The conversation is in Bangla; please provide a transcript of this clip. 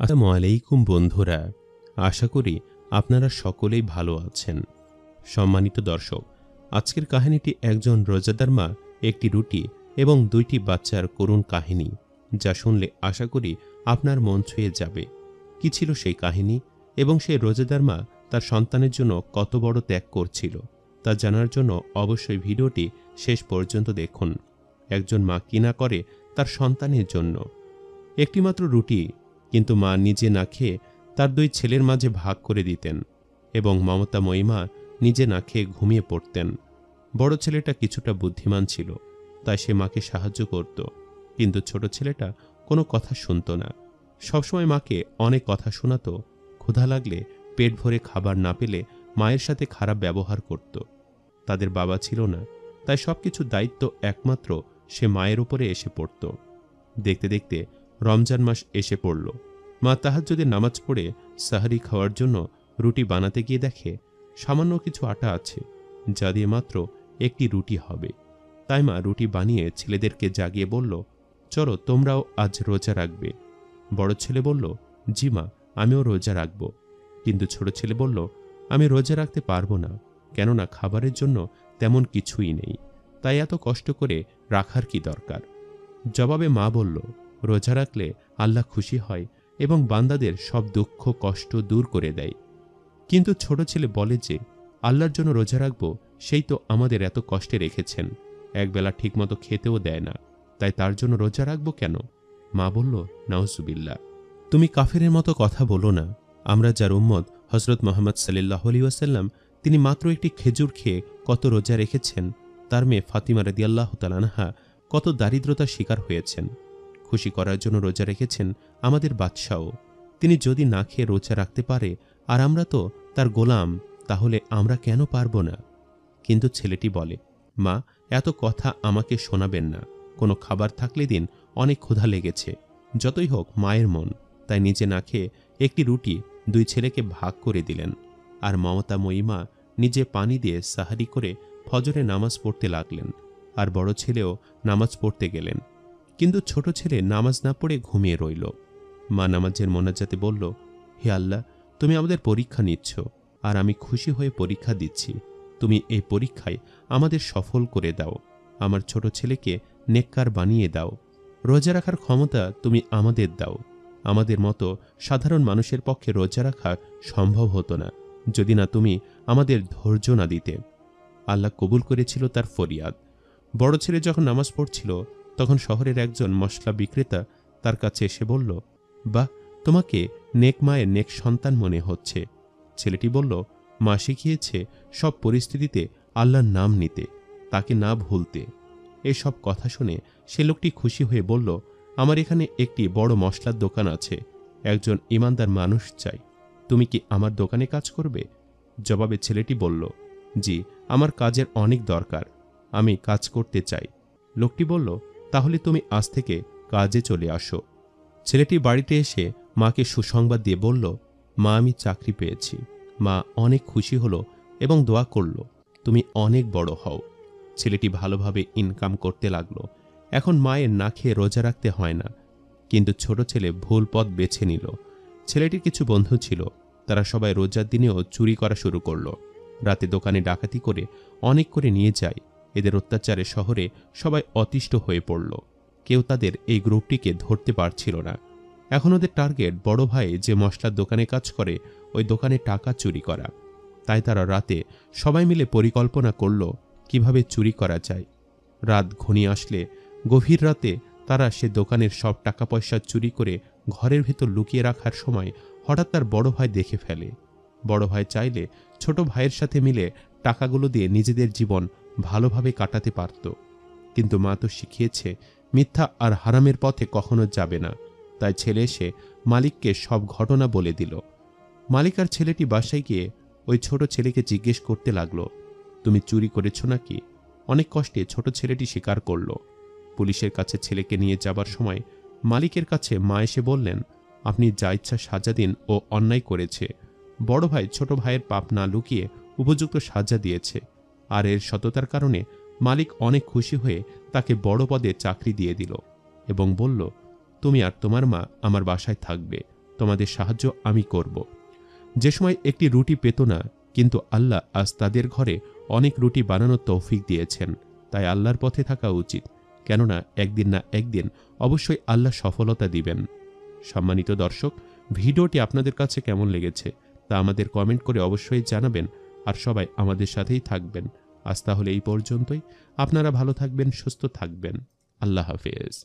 আসসালামু আলাইকুম বন্ধুরা, আশা করি আপনারা সকলেই ভালো আছেন। সম্মানিত দর্শক, আজকের কাহিনীটি একজন রোজাদার মা, একটি রুটি এবং দুইটি বাচ্চার করুণ কাহিনী, যা শুনলে আশা করি আপনার মন ছুঁয়ে যাবে। কি ছিল সেই কাহিনী এবং সেই রোজাদার মা তার সন্তানের জন্য কত বড় ত্যাগ করছিল, তা জানার জন্য অবশ্যই ভিডিওটি শেষ পর্যন্ত দেখুন। একজন মা কিনা করে তার সন্তানের জন্য একটিমাত্র রুটি, কিন্তু মা নিজে না খেয়ে তার দুই ছেলের মাঝে ভাগ করে দিতেন এবং মমতাময়ী মা নিজে না খেয়ে ঘুমিয়ে পড়তেন। বড় ছেলেটা কিছুটা বুদ্ধিমান ছিল, তাই সে মাকে সাহায্য করত, কিন্তু ছোট ছেলেটা কোনো কথা শুনত না। সবসময় মাকে অনেক কথা শোনাত। ক্ষুধা লাগলে, পেট ভরে খাবার না পেলে মায়ের সাথে খারাপ ব্যবহার করত। তাদের বাবা ছিল না, তাই সবকিছু দায়িত্ব একমাত্র সে মায়ের উপরে এসে পড়ত। দেখতে দেখতে রমজান মাস এসে পড়ল। মা তাহাজ্জুদের নামাজ পড়ে সাহরি খাওয়ার জন্য রুটি বানাতে গিয়ে দেখে সামান্য কিছু আটা আছে, যা দিয়ে মাত্র একটি রুটি হবে। তাই মা রুটি বানিয়ে ছেলেদেরকে জাগিয়ে বলল, চলো তোমরাও আজ রোজা রাখবে। বড় ছেলে বলল, জি মা, আমিও রোজা রাখব। কিন্তু ছোট ছেলে বলল, আমি রোজা রাখতে পারবো না, কেননা খাবারের জন্য তেমন কিছুই নেই, তাই এত কষ্ট করে রাখার কি দরকার। জবাবে মা বলল, রোজা রাখলে আল্লাহ খুশি হয় এবং বান্দাদের সব দুঃখ কষ্ট দূর করে দেয়। কিন্তু ছোট ছেলে বলে যে, আল্লাহর জন্য রোজা রাখবো, সেই তো আমাদের এত কষ্টে রেখেছেন, একবেলা ঠিকমতো খেতেও দেয় না, তাই তার জন্য রোজা রাখবো কেন? মা বলল, নাউজুবিল্লাহ, তুমি কাফেরের মতো কথা বলো না। আমরা যার উম্মত হযরত মুহাম্মদ সাল্লাল্লাহু আলাইহি ওয়াসাল্লাম, তিনি মাত্র একটি খেজুর খেয়ে কত রোজা রেখেছেন। তার মেয়ে ফাতিমা রাদিয়াল্লাহু তাআলা আনহা কত দারিদ্রতার শিকার হয়েছেন। খুশি করার জন্য রোজা রেখেছেন আমাদের বাদশাও। তিনি যদি না খেয়ে রোজা রাখতে পারে আর আমরা তো তার গোলাম, তাহলে আমরা কেন পারব না? কিন্তু ছেলেটি বলে, মা, এত কথা আমাকে শোনাবেন না। কোনো খাবার থাকলে দিন, অনেক ক্ষুধা লেগেছে। যতই হোক মায়ের মন, তাই নিজে না খেয়ে একটি রুটি দুই ছেলেকে ভাগ করে দিলেন। আর মমতাময়ী মা নিজে পানি দিয়ে সাহারি করে ফজরে নামাজ পড়তে লাগলেন, আর বড় ছেলেও নামাজ পড়তে গেলেন। কিন্তু ছোট ছেলে নামাজ না পড়ে ঘুমিয়ে রইল। মা নামাজের মোনাজাতে বলল, হে আল্লাহ, তুমি আমাদের পরীক্ষা নিচ্ছ, আর আমি খুশি হয়ে পরীক্ষা দিচ্ছি। তুমি এই পরীক্ষায় আমাদের সফল করে দাও। আমার ছোট ছেলেকে নেককার বানিয়ে দাও। রোজা রাখার ক্ষমতা তুমি আমাদের দাও। আমাদের মতো সাধারণ মানুষের পক্ষে রোজা রাখা সম্ভব হতো না, যদি না তুমি আমাদের ধৈর্য না দিতে। আল্লাহ কবুল করেছিল তার ফরিয়াদ। বড় ছেলে যখন নামাজ পড়ছিল, তখন শহরের একজন মশলা বিক্রেতা তার কাছে এসে বলল, বাহ, তোমাকে নেক মায়ের নেক সন্তান মনে হচ্ছে। ছেলেটি বলল, মা শিখিয়েছে সব পরিস্থিতিতে আল্লাহর নাম নিতে, তাকে না ভুলতে। এই সব কথা শুনে সে লোকটি খুশি হয়ে বলল, আমার এখানে একটি বড় মশলার দোকান আছে, একজন ইমানদার মানুষ চাই। তুমি কি আমার দোকানে কাজ করবে? জবাবে ছেলেটি বলল, জি, আমার কাজের অনেক দরকার, আমি কাজ করতে চাই। লোকটি বলল, তাহলে তুমি আজ থেকে কাজে চলে আসো। ছেলেটি বাড়িতে এসে মাকে সুসংবাদ দিয়ে বলল, মা, আমি চাকরি পেয়েছি। মা অনেক খুশি হলো এবং দোয়া করল, তুমি অনেক বড় হও। ছেলেটি ভালোভাবে ইনকাম করতে লাগলো। এখন মায়ের না খেয়ে রোজা রাখতে হয় না। কিন্তু ছোট ছেলে ভুল পথ বেছে নিল। ছেলেটির কিছু বন্ধু ছিল, তারা সবাই রোজার দিনেও চুরি করা শুরু করলো। রাতে দোকানে ডাকাতি করে অনেক করে নিয়ে যায়। এদের অত্যাচারে শহরে সবাই অতিষ্ঠ হয়ে পড়ল। কেউ তাদের এই গ্রুপটিকে ধরতে পারছিল না। এখন ওদের টার্গেট বড় ভাই যে মশলার দোকানে কাজ করে, ওই দোকানে টাকা চুরি করা। তাই তারা রাতে সবাই মিলে পরিকল্পনা করল কিভাবে চুরি করা যায়। রাত ঘনিয়ে আসলে গভীর রাতে তারা সে দোকানের সব টাকা পয়সা চুরি করে ঘরের ভেতর লুকিয়ে রাখার সময় হঠাৎ তার বড় ভাই দেখে ফেলে। বড় ভাই চাইলে ছোট ভাইয়ের সাথে মিলে টাকাগুলো দিয়ে নিজেদের জীবন ভালোভাবে কাটাতে পারত, কিন্তু মা তো শিখিয়েছে মিথ্যা আর হারামের পথে কখনো যাবে না। তাই ছেলে এসে মালিককে সব ঘটনা বলে দিল। মালিক আর ছেলেটি বাসায় গিয়ে ওই ছোট ছেলেকে জিজ্ঞেস করতে লাগলো, তুমি চুরি করেছ নাকি? অনেক কষ্টে ছোট ছেলেটি স্বীকার করল। পুলিশের কাছে ছেলেকে নিয়ে যাবার সময় মালিকের কাছে মা এসে বললেন, আপনি যা ইচ্ছা সাজা দিন, ও অন্যায় করেছে। বড় ভাই ছোট ভাইয়ের পাপ না লুকিয়ে উপযুক্ত সাজা দিয়েছে, আর এর সততার কারণে মালিক অনেক খুশি হয়ে তাকে বড় পদে চাকরি দিয়ে দিল এবং বলল, তুমি আর তোমার মা আমার বাসায় থাকবে, তোমাদের সাহায্য আমি করব। যে সময় একটি রুটি পেত না, কিন্তু আল্লাহ আজ তাদের ঘরে অনেক রুটি বানানোর তৌফিক দিয়েছেন। তাই আল্লাহর পথে থাকা উচিত, কেননা একদিন না একদিন অবশ্যই আল্লাহ সফলতা দিবেন। সম্মানিত দর্শক, ভিডিওটি আপনাদের কাছে কেমন লেগেছে তা আমাদের কমেন্ট করে অবশ্যই জানাবেন। আর সবাই আমাদের সাথেই থাকবেন। আজ তাহলে এই পর্যন্তই। আপনারা ভালো থাকবেন, সুস্থ থাকবেন। আল্লাহ হাফেজ।